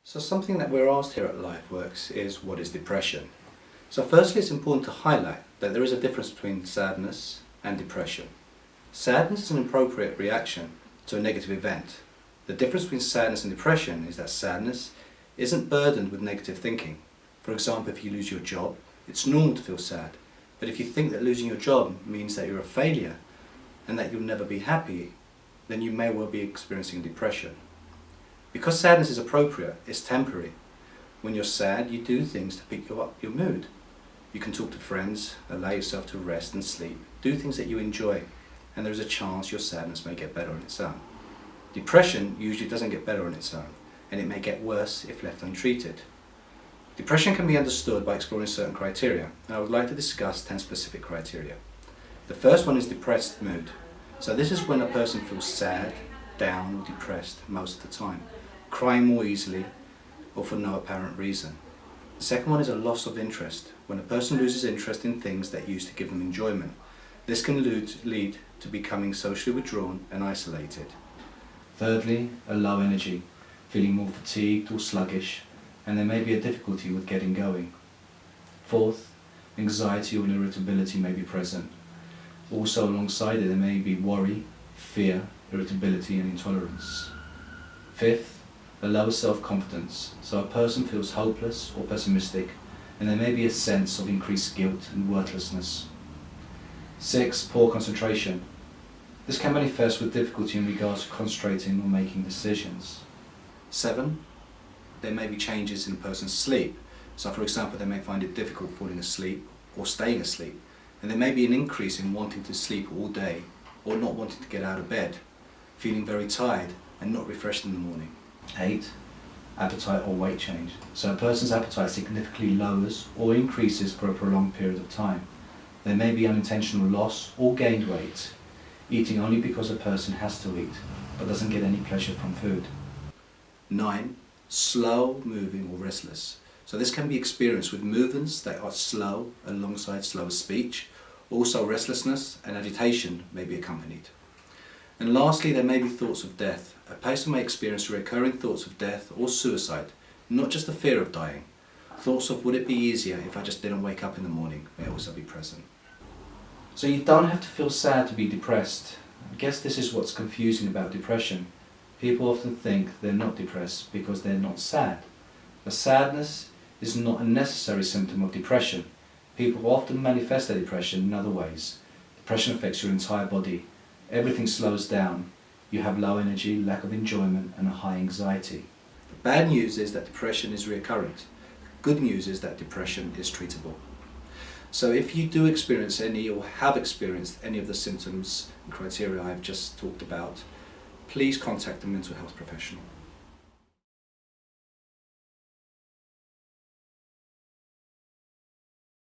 So something that we're asked here at Lifeworks is, what is depression? So firstly, it's important to highlight that there is a difference between sadness and depression. Sadness is an appropriate reaction to a negative event. The difference between sadness and depression is that sadness isn't burdened with negative thinking. For example, if you lose your job, it's normal to feel sad. But if you think that losing your job means that you're a failure and that you'll never be happy, then you may well be experiencing depression. Because sadness is appropriate, it's temporary. When you're sad, you do things to pick up your mood. You can talk to friends, allow yourself to rest and sleep, do things that you enjoy, and there's a chance your sadness may get better on its own. Depression usually doesn't get better on its own, and it may get worse if left untreated. Depression can be understood by exploring certain criteria, and I would like to discuss 10 specific criteria. The first one is depressed mood. So this is when a person feels sad, down or depressed most of the time, crying more easily or for no apparent reason. The second one is a loss of interest, when a person loses interest in things that used to give them enjoyment. This can lead to becoming socially withdrawn and isolated. Thirdly, a low energy, feeling more fatigued or sluggish, and there may be a difficulty with getting going. Fourth, anxiety or irritability may be present. Also alongside it, there may be worry, fear, irritability and intolerance. Fifth, a lower self-confidence, so a person feels hopeless or pessimistic, and there may be a sense of increased guilt and worthlessness. Six, poor concentration. This can manifest with difficulty in regards to concentrating or making decisions. Seven, there may be changes in a person's sleep. So for example, they may find it difficult falling asleep or staying asleep, and there may be an increase in wanting to sleep all day or not wanting to get out of bed, feeling very tired and not refreshed in the morning. 8. Appetite or weight change. So a person's appetite significantly lowers or increases for a prolonged period of time. There may be unintentional loss or gained weight, eating only because a person has to eat, but doesn't get any pleasure from food. 9. Slow moving or restless. So this can be experienced with movements that are slow alongside slower speech. Also restlessness and agitation may be accompanied. And lastly, there may be thoughts of death. A person may experience recurring thoughts of death or suicide, not just the fear of dying. Thoughts of would it be easier if I just didn't wake up in the morning may also be present. So you don't have to feel sad to be depressed. I guess this is what's confusing about depression. People often think they're not depressed because they're not sad. But sadness is not a necessary symptom of depression. People often manifest their depression in other ways. Depression affects your entire body. Everything slows down. You have low energy, lack of enjoyment and a high anxiety. The bad news is that depression is recurrent. Good news is that depression is treatable. So if you do experience any or have experienced any of the symptoms and criteria I've just talked about, please contact a mental health professional.